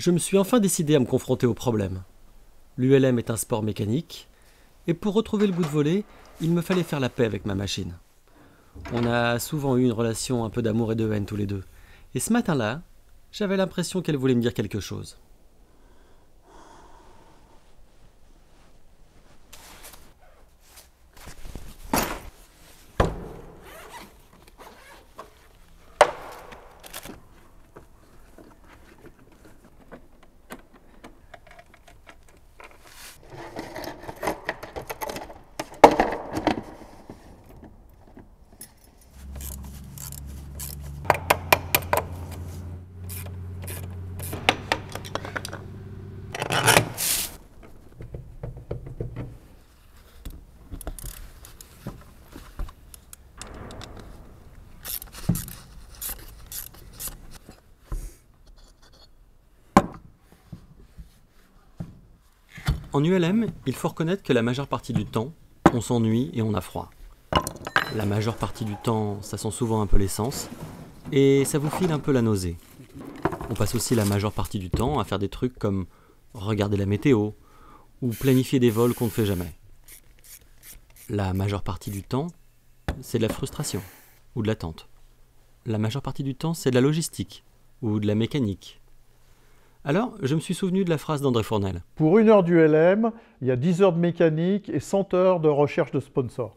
Je me suis enfin décidé à me confronter au problème. L'ULM est un sport mécanique, et pour retrouver le goût de voler, il me fallait faire la paix avec ma machine. On a souvent eu une relation un peu d'amour et de haine tous les deux, et ce matin-là, j'avais l'impression qu'elle voulait me dire quelque chose. En ULM, il faut reconnaître que la majeure partie du temps, on s'ennuie et on a froid. La majeure partie du temps, ça sent souvent un peu l'essence, et ça vous file un peu la nausée. On passe aussi la majeure partie du temps à faire des trucs comme regarder la météo, ou planifier des vols qu'on ne fait jamais. La majeure partie du temps, c'est de la frustration, ou de l'attente. La majeure partie du temps, c'est de la logistique, ou de la mécanique. Alors, je me suis souvenu de la phrase d'André Fournel. Pour 1 heure d'ULM, il y a 10 heures de mécanique et 100 heures de recherche de sponsors.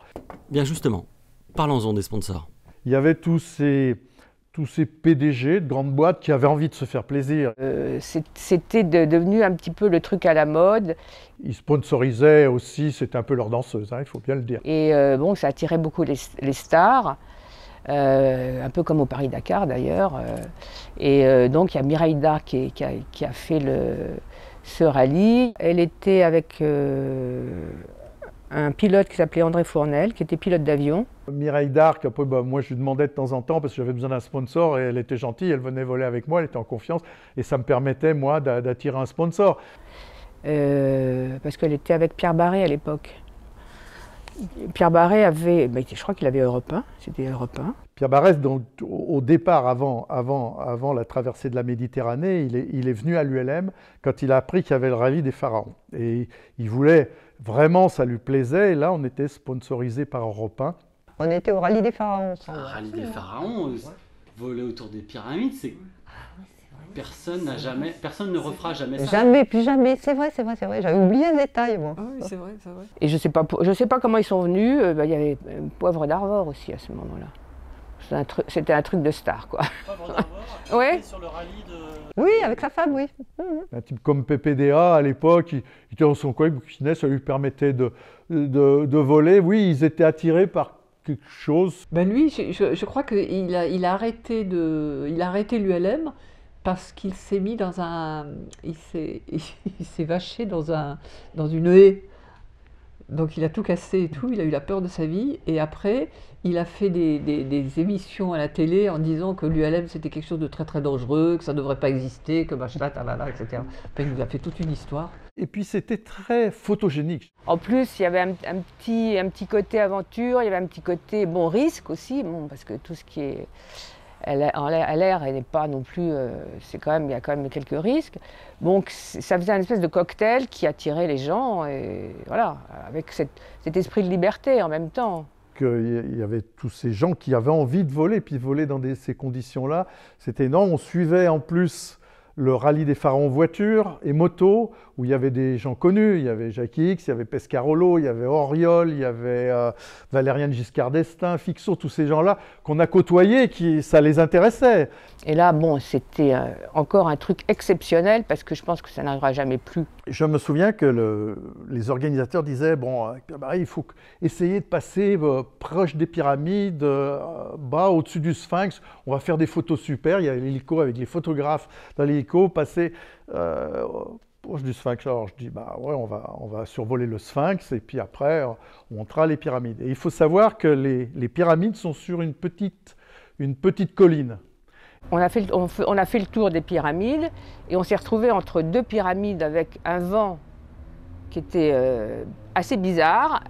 Bien justement, parlons-en des sponsors. Il y avait tous ces PDG de grandes boîtes qui avaient envie de se faire plaisir. C'était devenu un petit peu le truc à la mode. Ils sponsorisaient aussi, c'était un peu leur danseuse, il faut bien le dire. Et bon, ça attirait beaucoup les stars. Un peu comme au Paris-Dakar d'ailleurs. Donc il y a Mireille Darc qui a fait ce rallye. Elle était avec un pilote qui s'appelait André Fournel, qui était pilote d'avion. Mireille Darc, après, moi je lui demandais de temps en temps parce que j'avais besoin d'un sponsor et elle était gentille, elle venait voler avec moi, elle était en confiance et ça me permettait moi d'attirer un sponsor. Parce qu'elle était avec Pierre Barré à l'époque. Pierre Barré avait, je crois qu'il avait Europe 1, c'était Europe 1. Pierre Barré, donc, au départ, avant la traversée de la Méditerranée, il est venu à l'ULM quand il a appris qu'il y avait le rallye des pharaons. Et il voulait, vraiment, ça lui plaisait, et là on était sponsorisé par Europe 1. On était au rallye des pharaons. Un rallye des pharaons, voler autour des pyramides, c'est... Personne ne refera jamais ça. Jamais, plus jamais, c'est vrai. J'avais oublié un détail, moi. Ah oui, c'est vrai. Et je sais pas comment ils sont venus. Il y avait Poivre d'Arvor aussi à ce moment-là. C'était un truc de star, quoi. Poivre d'Arvor, ouais. Sur le rallye de... Oui, avec sa femme, oui. Un type comme PPDA, à l'époque, il était dans son coin, il bouquinait, ça lui permettait de voler. Oui, ils étaient attirés par quelque chose. Ben lui, je crois qu'il a arrêté l'ULM parce qu'il s'est mis dans un... Il s'est vaché dans une haie. Donc il a tout cassé et tout, il a eu la peur de sa vie. Et après, il a fait des émissions à la télé en disant que l'ULM c'était quelque chose de très très dangereux, que ça ne devrait pas exister, que machin, talala, etc. Enfin, il nous a fait toute une histoire. Et puis c'était très photogénique. En plus, il y avait un petit côté aventure, il y avait un petit côté risque aussi, parce que tout ce qui est à l'air, elle n'est pas non plus. Il y a quand même quelques risques. Donc ça faisait un espèce de cocktail qui attirait les gens, et voilà, avec cet esprit de liberté en même temps. Il y avait tous ces gens qui avaient envie de voler, puis voler dans ces conditions-là, c'était énorme. On suivait en plus le rallye des pharaons voiture et moto, où il y avait des gens connus. Il y avait Jackie X, il y avait Pescarolo, il y avait Auriol, il y avait Valérien Giscard d'Estaing, Fixot, tous ces gens-là qu'on a côtoyés, ça les intéressait. Et là, c'était encore un truc exceptionnel, parce que je pense que ça n'arrivera jamais plus. Je me souviens que les organisateurs disaient, il faut essayer de passer proche des pyramides, bas, au-dessus du Sphinx. On va faire des photos super. Il y a l'hélico avec les photographes dans l'hélico, passer proche du Sphinx. Alors je dis, on va survoler le Sphinx et puis après, on montera les pyramides. Et il faut savoir que les pyramides sont sur une petite colline. On a fait le tour des pyramides et on s'est retrouvé entre deux pyramides avec un vent qui était assez bizarre,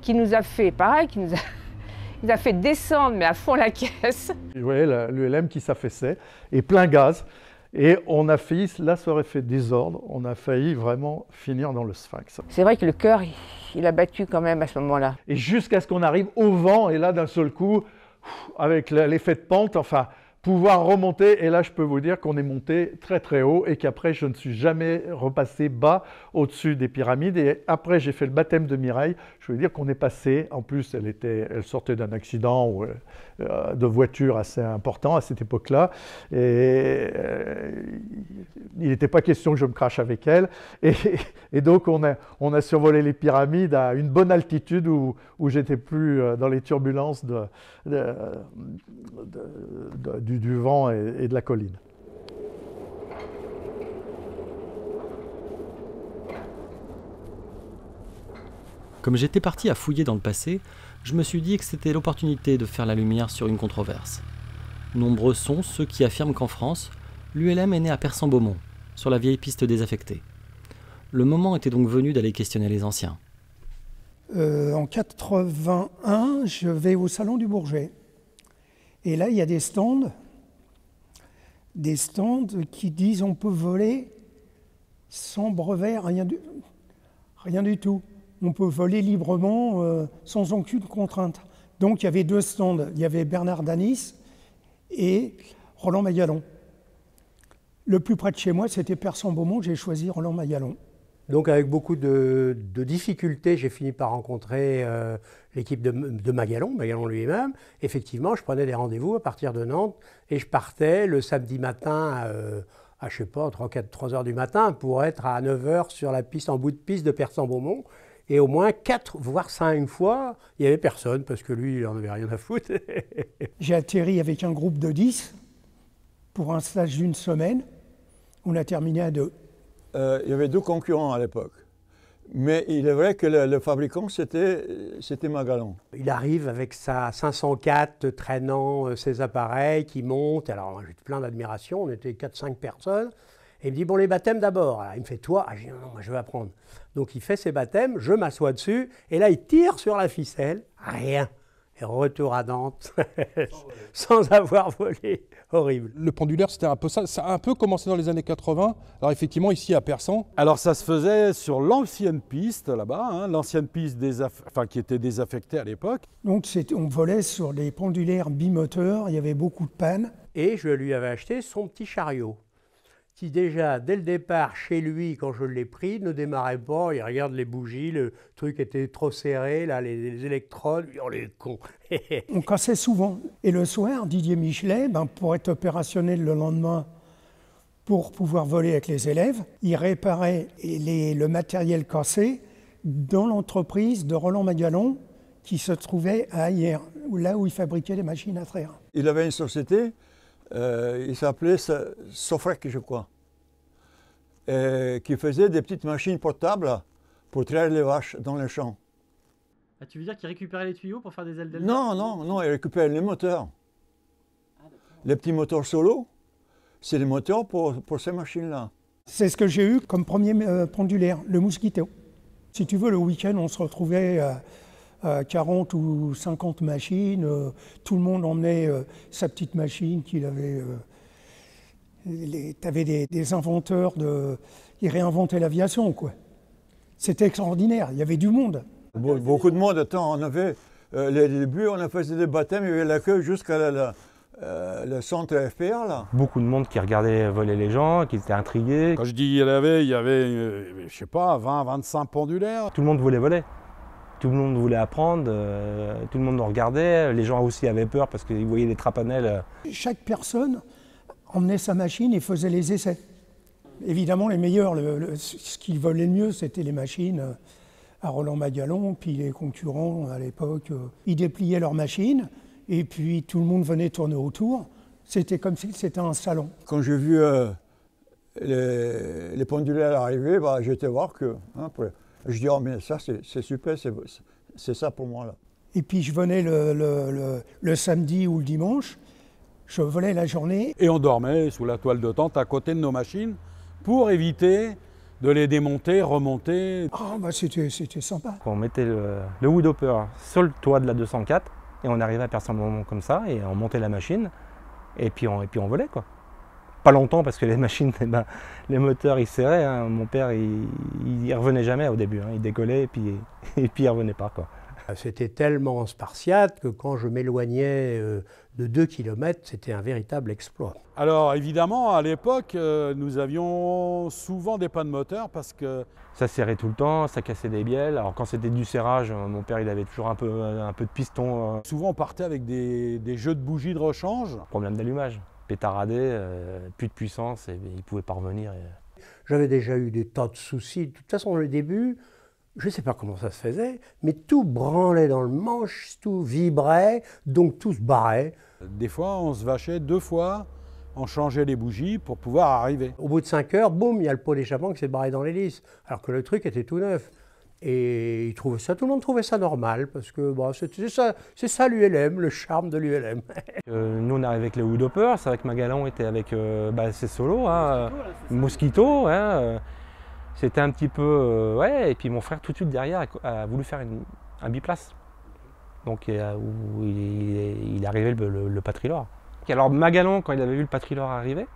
qui nous a fait, il nous a fait descendre mais à fond la caisse. Vous voyez l'ULM qui s'affaissait et plein gaz. Et on a failli, là ça aurait fait désordre, on a failli vraiment finir dans le Sphinx. C'est vrai que le cœur, il a battu quand même à ce moment-là. Et jusqu'à ce qu'on arrive au vent, et là d'un seul coup, avec l'effet de pente, enfin, pouvoir remonter, et là je peux vous dire qu'on est monté très très haut et qu'après je ne suis jamais repassé bas au-dessus des pyramides. Et après j'ai fait le baptême de Mireille, je veux dire qu'on est passé, en plus elle sortait d'un accident de voiture assez important à cette époque-là, et il n'était pas question que je me crache avec elle, et donc on a survolé les pyramides à une bonne altitude où j'étais plus dans les turbulences du vent et de la colline. Comme j'étais parti à fouiller dans le passé, je me suis dit que c'était l'opportunité de faire la lumière sur une controverse. Nombreux sont ceux qui affirment qu'en France, l'ULM est né à Persan-Beaumont, sur la vieille piste désaffectée. Le moment était donc venu d'aller questionner les anciens. En 81, je vais au Salon du Bourget. Et là, il y a des stands qui disent on peut voler sans brevet, rien du tout. On peut voler librement, sans aucune contrainte. Donc il y avait 2 stands. Il y avait Bernard Danis et Roland Magalon. Le plus près de chez moi, c'était Persan-Beaumont. J'ai choisi Roland Magalon. Donc avec beaucoup de difficultés, j'ai fini par rencontrer l'équipe de Magalon lui-même. Effectivement, je prenais des rendez-vous à partir de Nantes et je partais le samedi matin à je sais pas, 3 heures du matin pour être à 9 heures sur la piste, en bout de piste de Persan-Beaumont. Et au moins 4, voire 5 fois, il n'y avait personne parce que lui, il n'en avait rien à foutre. J'ai atterri avec un groupe de 10 pour un stage d'1 semaine. On a terminé à 2. Il y avait 2 concurrents à l'époque. Mais il est vrai que le fabricant, c'était Magalon. Il arrive avec sa 504 traînant ses appareils qui montent. Alors j'ai plein d'admiration, on était 4-5 personnes. Et il me dit, bon, les baptêmes d'abord. Alors, il me fait, toi, je dis, non, moi, je vais apprendre. Donc il fait ses baptêmes, je m'assois dessus, et là, il tire sur la ficelle, rien. Et retour à Nantes, sans avoir volé. Horrible. Le pendulaire, c'était un peu ça. Ça a un peu commencé dans les années 80. Alors effectivement, ici à Persan. Alors ça se faisait sur l'ancienne piste là-bas, hein, l'ancienne piste qui était désaffectée à l'époque. Donc on volait sur des pendulaires bimoteurs, il y avait beaucoup de pannes. Et je lui avais acheté son petit chariot, qui déjà, dès le départ, chez lui, quand je l'ai pris, ne démarrait pas. Il regarde les bougies, le truc était trop serré, là, les électrodes, oh les cons. On cassait souvent. Et le soir, Didier Michelet, pour être opérationnel le lendemain, pour pouvoir voler avec les élèves, il réparait le matériel cassé dans l'entreprise de Roland Magalon, qui se trouvait à Hyères, là où il fabriquait les machines à traire. Il avait une société, il s'appelait Sofrec, je crois, qui faisait des petites machines portables pour traire les vaches dans les champs. Ah, tu veux dire qu'il récupérait les tuyaux pour faire des ailes delta? Non, il récupérait les moteurs. Les petits moteurs solo, c'est les moteurs pour ces machines-là. C'est ce que j'ai eu comme premier pendulaire, le Mosquito. Si tu veux, le week-end, on se retrouvait à 40 ou 50 machines. Tout le monde emmenait sa petite machine qu'il avait. Tu avais des inventeurs, ils réinventaient l'aviation, quoi. C'était extraordinaire, il y avait du monde. Beaucoup de monde. Attends, on avait, les débuts, on a fait des baptêmes, il y avait la queue jusqu'à le centre FPR, là. Beaucoup de monde qui regardait voler les gens, qui étaient intrigués. Quand je dis il y avait, je sais pas, 20, 25 pendulaires. Tout le monde voulait voler. Tout le monde voulait apprendre, tout le monde nous regardait. Les gens aussi avaient peur parce qu'ils voyaient les trapanels. Chaque personne emmenait sa machine et faisait les essais. Évidemment, les meilleurs, ce qui volait le mieux, c'était les machines à Roland Magalon, puis les concurrents à l'époque. Ils dépliaient leurs machines et puis tout le monde venait tourner autour. C'était comme si c'était un salon. Quand j'ai vu les pendulaires arriver, j'ai été voir que... je dis, oh mais ça c'est super, c'est ça pour moi là. Et puis je venais le samedi ou le dimanche, je volais la journée. Et on dormait sous la toile de tente à côté de nos machines pour éviter de les démonter, remonter. C'était sympa. On mettait le woodhopper sur le toit de la 204 et on arrivait à Persan-Beaumont comme ça et on montait la machine et puis on volait, quoi. pas longtemps parce que les machines, eh ben, les moteurs ils serraient. Hein. Mon père il revenait jamais au début, hein. Il décollait et puis il revenait pas, quoi. C'était tellement spartiate que quand je m'éloignais de 2 km, c'était un véritable exploit. Alors évidemment, à l'époque, nous avions souvent des pannes moteurs parce que... Ça serrait tout le temps, ça cassait des bielles. Alors quand c'était du serrage, mon père il avait toujours un peu de piston. Souvent on partait avec des jeux de bougies de rechange. Problème d'allumage, pétaradé, plus de puissance et il ne pouvait pas revenir. J'avais déjà eu des tas de soucis. De toute façon, au début, je ne sais pas comment ça se faisait, mais tout branlait dans le manche, tout vibrait, donc tout se barrait. Des fois, on se vachait 2 fois, on changeait les bougies pour pouvoir arriver. Au bout de 5 heures, boum, il y a le pot d'échappement qui s'est barré dans l'hélice, alors que le truc était tout neuf. Et ils trouvaient ça, tout le monde trouvait ça normal, parce que bon, c'est ça l'ULM, le charme de l'ULM. Nous on arrivait avec les Woodhoppers, c'est vrai que Magallan était avec ses solos, hein, Mosquito. Hein, c'était un petit peu... ouais, et puis mon frère tout de suite derrière a voulu faire un biplace. Donc où il est arrivé le Patrilor. Alors Magallan, quand il avait vu le Patrilor arriver,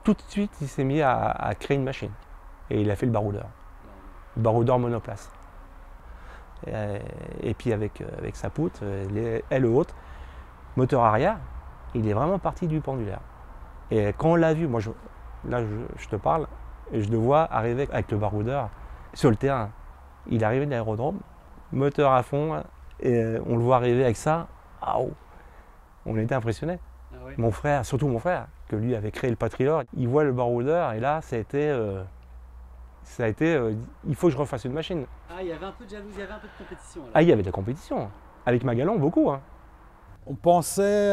tout de suite il s'est mis à créer une machine. Et il a fait le baroudeur. Le baroudeur monoplace. Et puis avec sa poutre, aile haute, moteur arrière, il est vraiment parti du pendulaire. Et quand on l'a vu, moi je te parle, et je le vois arriver avec le baroudeur sur le terrain. Il est arrivé de l'aérodrome, moteur à fond, et on le voit arriver avec ça. Waouh, on était impressionnés. Ah ouais. Mon frère, surtout mon frère, que lui avait créé le Patrilor, il voit le baroudeur et là ça a été, il faut que je refasse une machine. Ah, il y avait un peu de jalousie, il y avait un peu de compétition. Alors. Ah, il y avait de la compétition. Avec Magallan, beaucoup. Hein. On pensait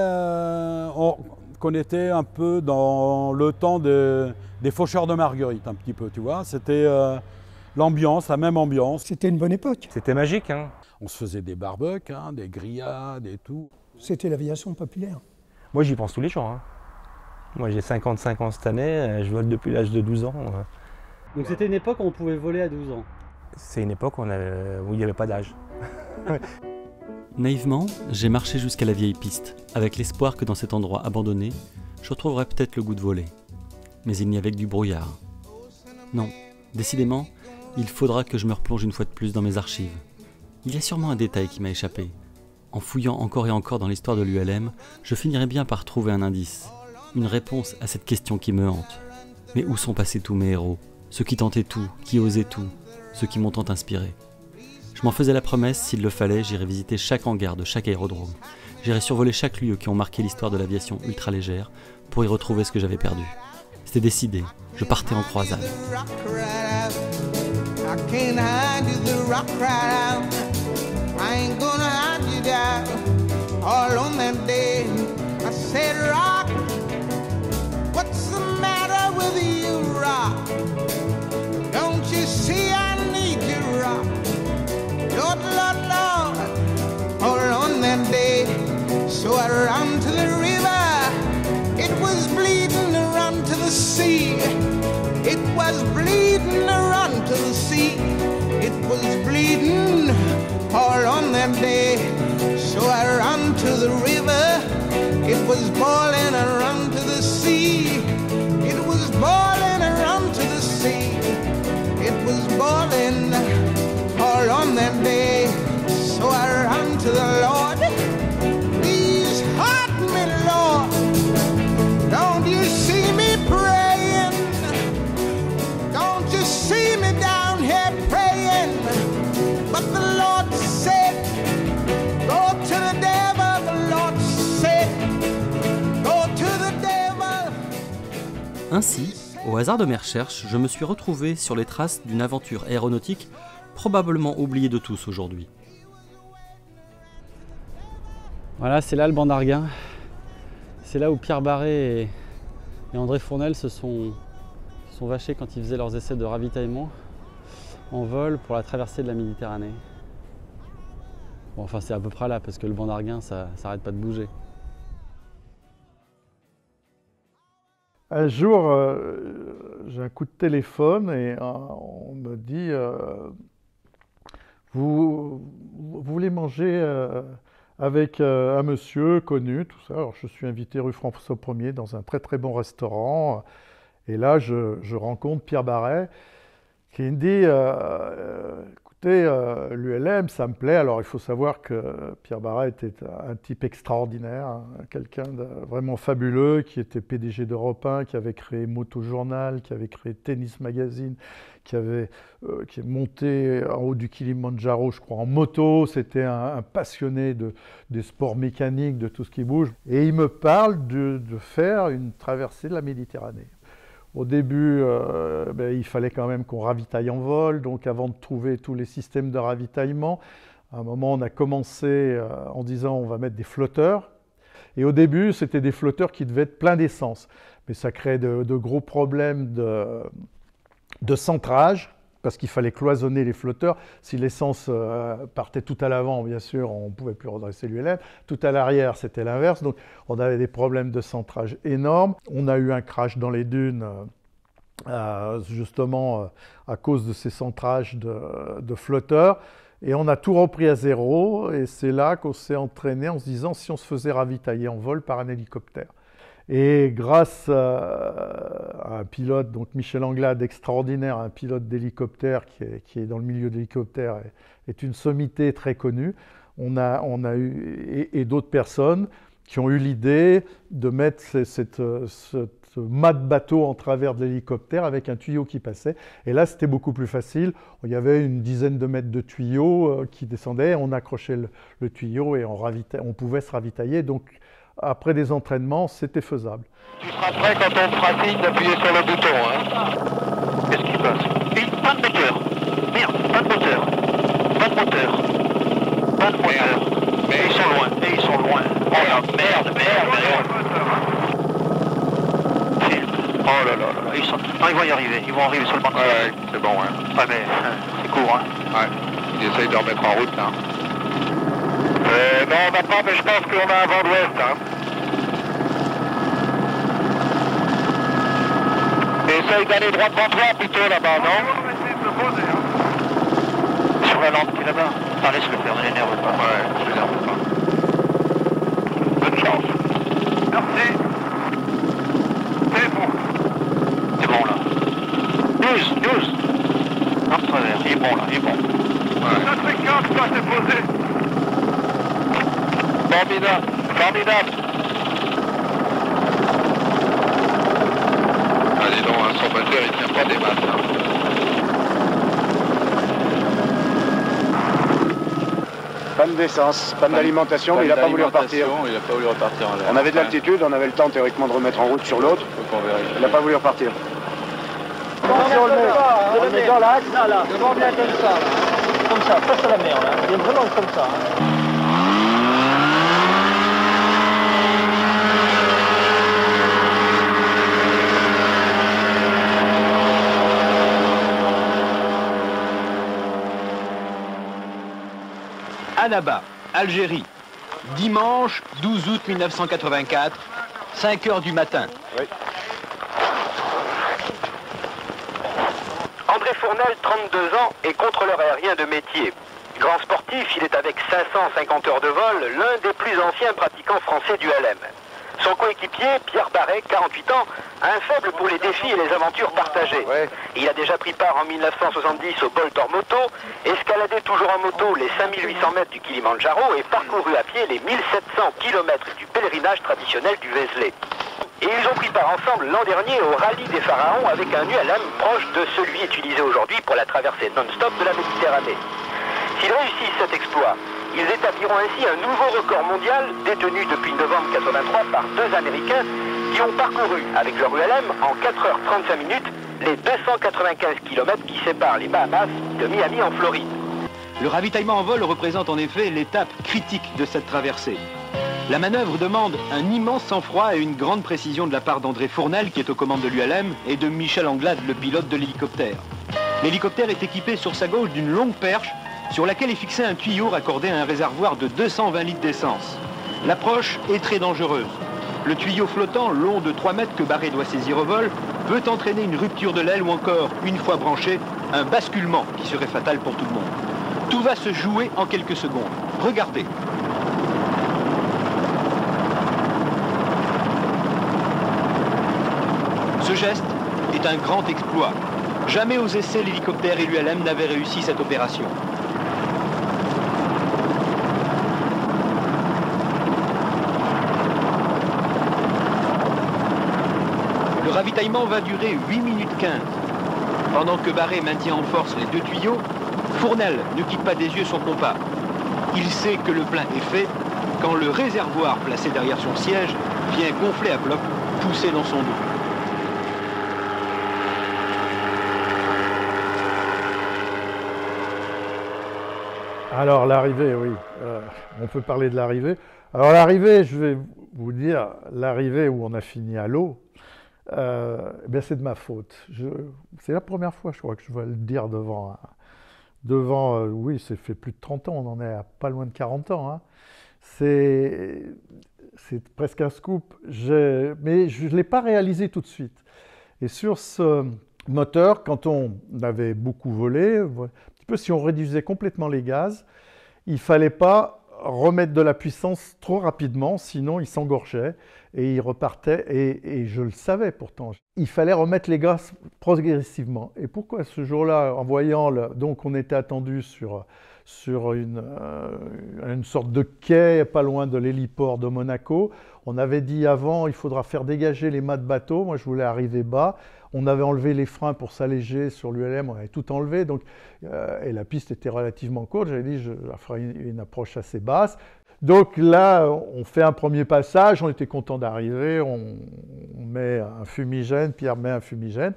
qu'on était un peu dans le temps des faucheurs de Marguerite, un petit peu, tu vois. C'était l'ambiance, la même ambiance. C'était une bonne époque. C'était magique. Hein. On se faisait des barbecues, hein, des grillades et tout. C'était l'aviation populaire. Moi, j'y pense tous les jours. Hein. Moi, j'ai 55 ans cette année, je vole depuis l'âge de 12 ans. Donc c'était une époque où on pouvait voler à 12 ans. C'est une époque où il n'y avait pas d'âge. Naïvement, j'ai marché jusqu'à la vieille piste, avec l'espoir que dans cet endroit abandonné, je retrouverais peut-être le goût de voler. Mais il n'y avait que du brouillard. Non, décidément, il faudra que je me replonge une fois de plus dans mes archives. Il y a sûrement un détail qui m'a échappé. En fouillant encore et encore dans l'histoire de l'ULM, je finirai bien par trouver un indice, une réponse à cette question qui me hante. Mais où sont passés tous mes héros ? Ceux qui tentaient tout, qui osaient tout, ceux qui m'ont tant inspiré. Je m'en faisais la promesse, s'il le fallait, j'irais visiter chaque hangar de chaque aérodrome. J'irais survoler chaque lieu qui ont marqué l'histoire de l'aviation ultra-légère pour y retrouver ce que j'avais perdu. C'était décidé, je partais en croisade. See, I need you, rock. Lord, Lord, Lord, all on that day. So I ran to the river. It was bleeding to run to the sea. It was bleeding to run to the sea. It was bleeding all on that day. So I ran to the river. It was boiling, I ran to the sea. It was boiling, I ran to the sea. It was boiling all on that day, so I ran to the Lord. Please help me, Lord. Don't you see me praying? Don't you see me down here praying? But the Lord said, go to the devil. The Lord said, go to the devil. Ainsi, au hasard de mes recherches, je me suis retrouvé sur les traces d'une aventure aéronautique probablement oubliée de tous aujourd'hui. Voilà, c'est là le banc d'Arguin. C'est là où Pierre Barré et André Fournel se sont vachés quand ils faisaient leurs essais de ravitaillement en vol pour la traversée de la Méditerranée. Bon, enfin, c'est à peu près là, parce que le banc d'Arguin, ça n'arrête pas de bouger. Un jour, j'ai un coup de téléphone et on me dit vous voulez manger avec un monsieur connu, tout ça. Alors, je suis invité rue François 1er dans un très très bon restaurant. Et là, je rencontre Pierre Barret qui me dit écoutez, l'ULM, ça me plaît. Alors, il faut savoir que Pierre Barret était un type extraordinaire, hein, quelqu'un de vraiment fabuleux, qui était PDG d'Europe 1, qui avait créé Moto Journal, qui avait créé Tennis Magazine, qui est monté en haut du Kilimandjaro, je crois, en moto. C'était un passionné des sports mécaniques, de tout ce qui bouge. Et il me parle de faire une traversée de la Méditerranée. Au début, il fallait quand même qu'on ravitaille en vol, donc avant de trouver tous les systèmes de ravitaillement, à un moment on a commencé en disant on va mettre des flotteurs. Et au début, c'était des flotteurs qui devaient être pleins d'essence. Mais ça créait de gros problèmes de centrage, parce qu'il fallait cloisonner les flotteurs. Si l'essence partait tout à l'avant, bien sûr, on ne pouvait plus redresser l'ULM. Tout à l'arrière, c'était l'inverse. Donc, on avait des problèmes de centrage énormes. On a eu un crash dans les dunes, justement, à cause de ces centrages de flotteurs. Et on a tout repris à zéro. Et c'est là qu'on s'est entraîné en se disant si on se faisait ravitailler en vol par un hélicoptère. Et grâce à un pilote, donc Michel Anglade, extraordinaire, un pilote d'hélicoptère qui est dans le milieu d'hélicoptère, est une sommité très connue, on a eu, et d'autres personnes qui ont eu l'idée de mettre ce mât de bateau en travers de l'hélicoptère avec un tuyau qui passait. Et là, c'était beaucoup plus facile. Il y avait une dizaine de mètres de tuyaux qui descendaient, on accrochait le tuyau et on pouvait se ravitailler. Donc, après des entraînements, c'était faisable. Tu seras prêt quand on te fera signe d'appuyer sur le bouton. Hein. Qu'est-ce qui se passe? Pas de moteur. Merde, pas de moteur. Pas de moteur. Pas de moteur. Mais ils sont loin. Et ils sont loin. Oh la merde. Oh là là là. Ils vont y arriver. Ils vont arriver sur le banc. Ouais, c'est bon. Hein. Ouais, mais c'est court. Hein. Ouais. Ils essayent de remettre en route. Hein. Non, on n'a pas, mais je pense qu'on a un vent d'ouest. Hein. Essaye d'aller droit devant toi plutôt là-bas, non? On va essayer de se poser. Hein. Sur la lampe qui est là-bas. Ah, laisse-le faire, ne l'énerve pas. Ouais, je l'énerve pas. Bonne chance. Merci. C'est bon. C'est bon là. 12. En travers, il est bon là, il est bon. Ouais. Ça fait 4, ça s'est posé. Formidable. Allez donc, hein, son moteur il tient pas des masses. Hein. Panne d'essence, panne d'alimentation, mais il n'a pas voulu repartir. Il n'a pas voulu repartir en l'air. On avait de l'altitude, on avait le temps théoriquement de remettre en route sur l'autre. Il n'a pas voulu repartir. Si on le met dans l'axe, devant bien comme ça, là. Comme ça, face à la mer, là. Il est vraiment comme ça. Hein. Annaba, Algérie, dimanche 12 août 1984, 5 h du matin. Oui. André Fournel, 32 ans, est contrôleur aérien de métier. Grand sportif, il est avec 550 heures de vol, l'un des plus anciens pratiquants français du LM. Son coéquipier, Pierre Barret, 48 ans, a un faible pour les défis et les aventures partagées. Ouais. Il a déjà pris part en 1970 au Bol d'Or Moto, escaladé toujours en moto les 5800 mètres du Kilimandjaro et parcouru à pied les 1700 km du pèlerinage traditionnel du Vézelay. Et ils ont pris part ensemble l'an dernier au rallye des Pharaons avec un ULM proche de celui utilisé aujourd'hui pour la traversée non-stop de la Méditerranée. S'ils réussissent cet exploit, ils établiront ainsi un nouveau record mondial détenu depuis novembre 83 par 2 Américains qui ont parcouru avec leur ULM en 4h35 les 295 km qui séparent les Bahamas de Miami en Floride. Le ravitaillement en vol représente en effet l'étape critique de cette traversée. La manœuvre demande un immense sang-froid et une grande précision de la part d'André Fournel qui est aux commandes de l'ULM et de Michel Anglade, le pilote de l'hélicoptère. L'hélicoptère est équipé sur sa gauche d'une longue perche sur laquelle est fixé un tuyau raccordé à un réservoir de 220 litres d'essence. L'approche est très dangereuse. Le tuyau flottant, long de 3 mètres que Barret doit saisir au vol, peut entraîner une rupture de l'aile ou encore, une fois branché, un basculement qui serait fatal pour tout le monde. Tout va se jouer en quelques secondes. Regardez. Ce geste est un grand exploit. Jamais aux essais l'hélicoptère et l'ULM n'avaient réussi cette opération. Le ravitaillement va durer 8 minutes 15. Pendant que Barré maintient en force les deux tuyaux, Fournel ne quitte pas des yeux son compas. Il sait que le plein est fait quand le réservoir placé derrière son siège vient gonfler à bloc, poussé dans son dos. Alors l'arrivée, oui, on peut parler de l'arrivée. Alors l'arrivée, je vais vous dire, l'arrivée où on a fini à l'eau, eh c'est de ma faute. C'est la première fois, je crois, que je vais le dire devant oui, c'est fait plus de 30 ans, on en est à pas loin de 40 ans. Hein. C'est presque un scoop, mais je ne l'ai pas réalisé tout de suite. Et sur ce moteur, quand on avait beaucoup volé, un petit peu si on réduisait complètement les gaz, il ne fallait pas remettre de la puissance trop rapidement, sinon il s'engorgeait et il repartait, et je le savais pourtant. Il fallait remettre les gaz progressivement. Et pourquoi ce jour-là, en voyant, donc on était attendu sur une sorte de quai pas loin de l'héliport de Monaco. On avait dit avant, il faudra faire dégager les mâts de bateau. Moi, je voulais arriver bas. On avait enlevé les freins pour s'alléger sur l'ULM, on avait tout enlevé. Donc, et la piste était relativement courte. J'avais dit, je ferai une approche assez basse. Donc là, on fait un premier passage. On était content d'arriver. On met un fumigène, Pierre met un fumigène.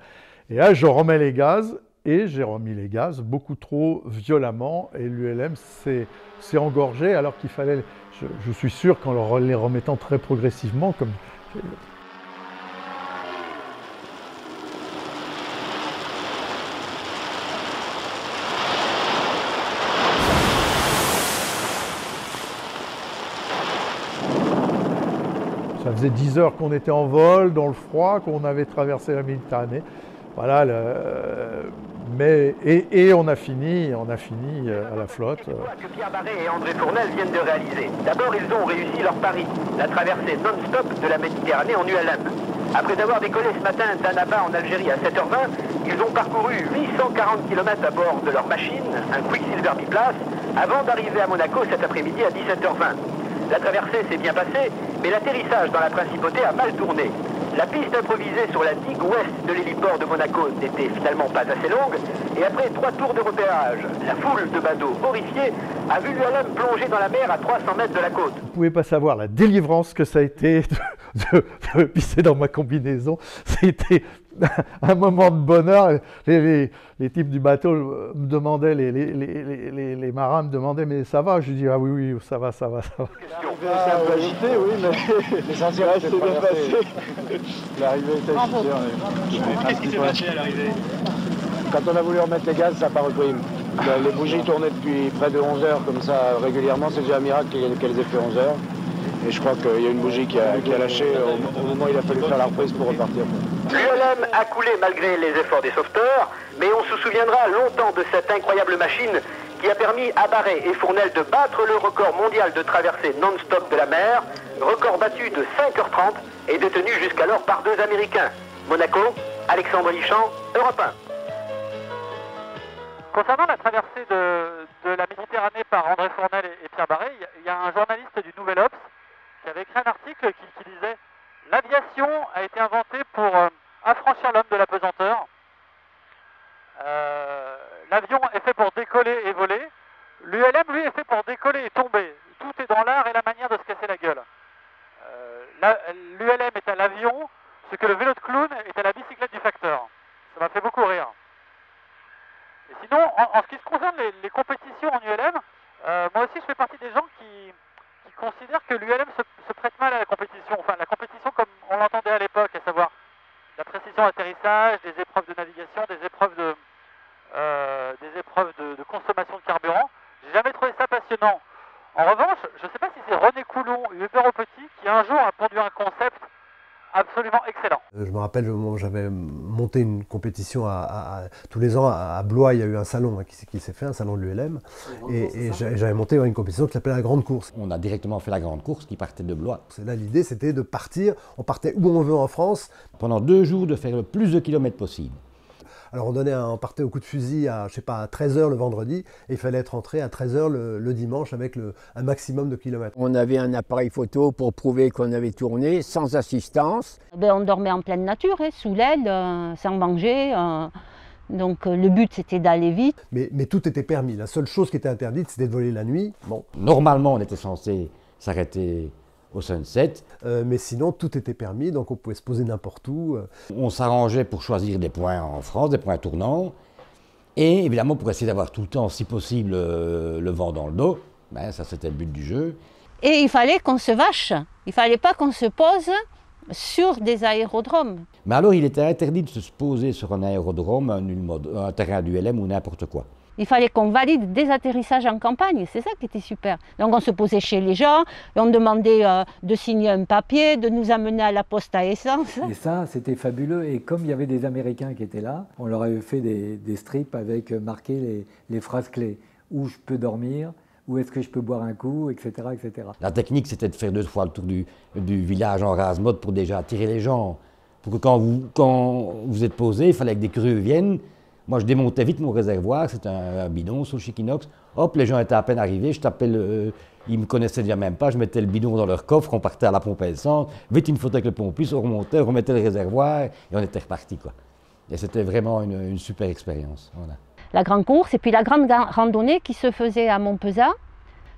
Et là, je remets les gaz. Et j'ai remis les gaz beaucoup trop violemment et l'ULM s'est engorgé alors qu'il fallait, je suis sûr qu'en les remettant très progressivement, comme ça faisait 10 heures qu'on était en vol, dans le froid, qu'on avait traversé la Méditerranée. Voilà, et on a fini à la flotte. Que Pierre Barré et André Fournel viennent de réaliser. D'abord, ils ont réussi leur pari, la traversée non-stop de la Méditerranée en ULM. Après avoir décollé ce matin d'Annaba en Algérie à 7h20, ils ont parcouru 840 km à bord de leur machine, un Quicksilver biplace, avant d'arriver à Monaco cet après-midi à 17h20. La traversée s'est bien passée, mais l'atterrissage dans la principauté a mal tourné. La piste improvisée sur la digue ouest de l'héliport de Monaco n'était finalement pas assez longue, et après 3 tours de repérage, la foule de badauds horrifiés a vu l'ULM plonger dans la mer à 300 mètres de la côte. Vous ne pouvez pas savoir la délivrance que ça a été de pisser dans ma combinaison. C'était un moment de bonheur. Les types du bateau me demandaient, les marins me demandaient, mais ça va? Je dis, ah oui, ça va. C'est un peu agité, oui, mais l'essentiel c'est de passer. L'arrivée était agitée. Qu'est-ce qui s'est passé à l'arrivée? Quand on a voulu remettre les gaz, ça n'a pas repris. Les bougies tournaient depuis près de 11 heures comme ça régulièrement. C'est déjà un miracle qu'elles aient fait 11 heures. Et je crois qu'il y a une bougie qui a lâché au moment où il a fallu faire la reprise pour repartir. L'ULM a coulé malgré les efforts des sauveteurs, mais on se souviendra longtemps de cette incroyable machine qui a permis à Barré et Fournel de battre le record mondial de traversée non-stop de la mer, record battu de 5h30 et détenu jusqu'alors par 2 Américains. Monaco, Alexandre Lichamp, Europe 1. Concernant la traversée de la Méditerranée par André Fournel et Pierre Barré, il y a un journaliste du Nouvel Obs qui avait écrit un article qui disait « L'aviation a été inventée pour affranchir l'homme de la pesanteur. L'avion est fait pour décoller et voler. L'ULM, lui, est fait pour décoller et tomber. Tout est dans l'art et la manière de se casser la gueule. L'ULM est à l'avion, ce que le vélo de clown est à la bicyclette du facteur. » Ça m'a fait beaucoup rire. Et sinon, en ce qui se concerne les compétitions en ULM, moi aussi je fais partie des gens qui considèrent que l'ULM se prête mal à la compétition. Enfin, la compétition comme on l'entendait à l'époque, à savoir la précision d'atterrissage, des épreuves de navigation, des épreuves de consommation de carburant. J'ai jamais trouvé ça passionnant. En revanche, je ne sais pas si c'est René Coulon ou Hubert Petit qui un jour a pondu un concept absolument excellent. Je me rappelle, j'avais monté une compétition tous les ans à Blois, il y a eu un salon qui s'est fait, un salon de l'ULM, et j'avais monté une compétition qui s'appelait la Grande Course. On a directement fait la Grande Course qui partait de Blois. Là, l'idée, c'était de partir, on partait où on veut en France. Pendant 2 jours, de faire le plus de kilomètres possible. Alors on partait au coup de fusil à, je sais pas, à 13h le vendredi, et il fallait être rentré à 13h le dimanche avec un maximum de kilomètres. On avait un appareil photo pour prouver qu'on avait tourné sans assistance. On dormait en pleine nature, sous l'aile, sans manger. Donc le but c'était d'aller vite. Mais tout était permis. La seule chose qui était interdite, c'était de voler la nuit. Bon. Normalement, on était censé s'arrêter au sunset. Mais sinon, tout était permis, donc on pouvait se poser n'importe où. On s'arrangeait pour choisir des points en France, des points tournants. Et évidemment, pour essayer d'avoir tout le temps, si possible, le vent dans le dos. Ben, ça, c'était le but du jeu. Et il fallait qu'on se vache. Il ne fallait pas qu'on se pose sur des aérodromes. Mais alors, il était interdit de se poser sur un aérodrome, un terrain d'ULM ou n'importe quoi. Il fallait qu'on valide des atterrissages en campagne, c'est ça qui était super. Donc on se posait chez les gens, et on demandait de signer un papier, de nous amener à la poste à essence. Et ça, c'était fabuleux. Et comme il y avait des Américains qui étaient là, on leur avait fait des strips avec marqué les phrases clés. Où je peux dormir, où est-ce que je peux boire un coup, etc. etc. La technique, c'était de faire 2 fois le tour du village en rase-mode pour déjà attirer les gens. Pour que quand vous êtes posé, il fallait que des curieux viennent. Moi, je démontais vite mon réservoir, c'était un bidon sous Inox. Hop, les gens étaient à peine arrivés, je tapais ils me connaissaient déjà même pas, je mettais le bidon dans leur coffre, on partait à la pompe à essence, vite une photo avec le pompiste, on remontait, on remettait le réservoir et on était reparti, quoi. Et c'était vraiment une super expérience. Voilà. La grande course et puis la grande randonnée qui se faisait à Montpezat.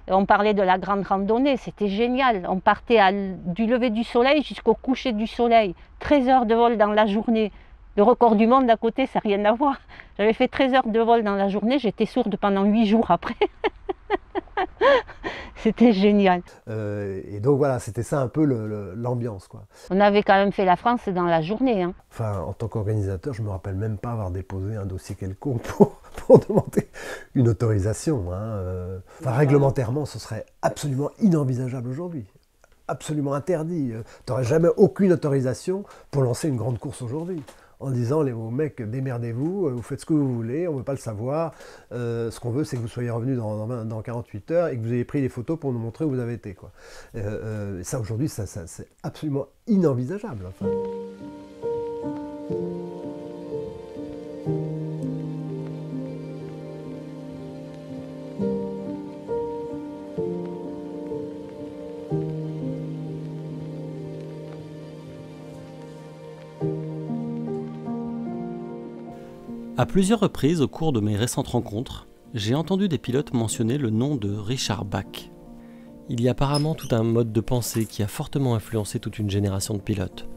On parlait de la grande randonnée, c'était génial. On partait du lever du soleil jusqu'au coucher du soleil, 13 heures de vol dans la journée. Le record du monde à côté, ça n'a rien à voir. J'avais fait 13 heures de vol dans la journée, j'étais sourde pendant 8 jours après. C'était génial. Et donc voilà, c'était ça un peu l'ambiance, quoi. On avait quand même fait la France dans la journée. Hein. Enfin, en tant qu'organisateur, je ne me rappelle même pas avoir déposé un dossier quelconque pour demander une autorisation. Hein. Enfin, réglementairement, ce serait absolument inenvisageable aujourd'hui. Absolument interdit. Tu n'aurais jamais aucune autorisation pour lancer une grande course aujourd'hui. En disant aux mecs, démerdez-vous, vous faites ce que vous voulez, on ne veut pas le savoir. Ce qu'on veut, c'est que vous soyez revenus dans 48 heures et que vous ayez pris des photos pour nous montrer où vous avez été, quoi. Ça, aujourd'hui, c'est absolument inenvisageable. Enfin. À plusieurs reprises au cours de mes récentes rencontres, j'ai entendu des pilotes mentionner le nom de Richard Bach. Il y a apparemment tout un mode de pensée qui a fortement influencé toute une génération de pilotes.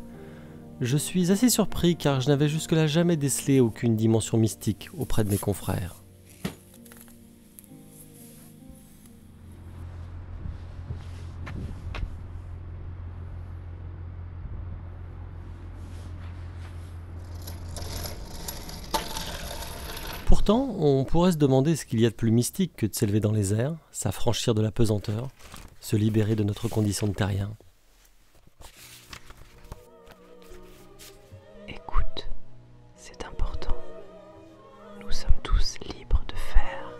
Je suis assez surpris car je n'avais jusque-là jamais décelé aucune dimension mystique auprès de mes confrères. Pourtant, on pourrait se demander ce qu'il y a de plus mystique que de s'élever dans les airs, s'affranchir de la pesanteur, se libérer de notre condition de terrien. Écoute, c'est important. Nous sommes tous libres de faire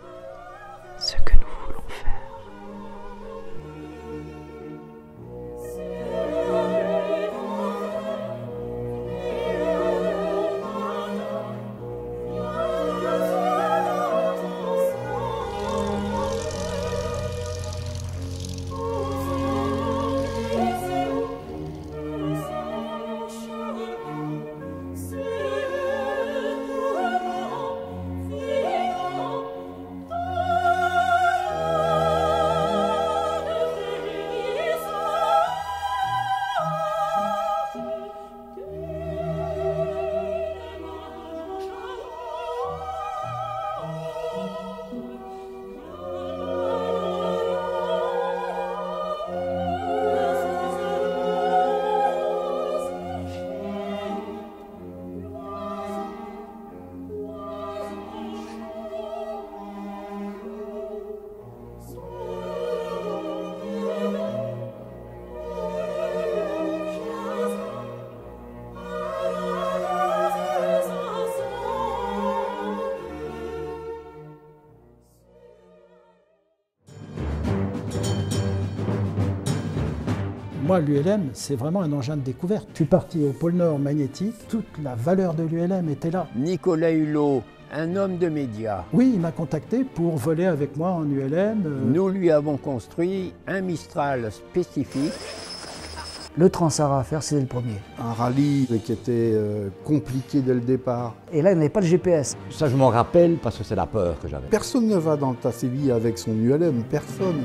ce que nous voulons faire. Moi, l'ULM, c'est vraiment un engin de découverte. Je suis parti au pôle Nord magnétique, toute la valeur de l'ULM était là. Nicolas Hulot, un homme de médias. Oui, il m'a contacté pour voler avec moi en ULM. Nous lui avons construit un Mistral spécifique. Le Transara à faire, c'était le premier. Un rallye qui était compliqué dès le départ. Et là, il n'y avait pas de GPS. Ça, je m'en rappelle parce que c'est la peur que j'avais. Personne ne va dans le Tassévi avec son ULM, personne.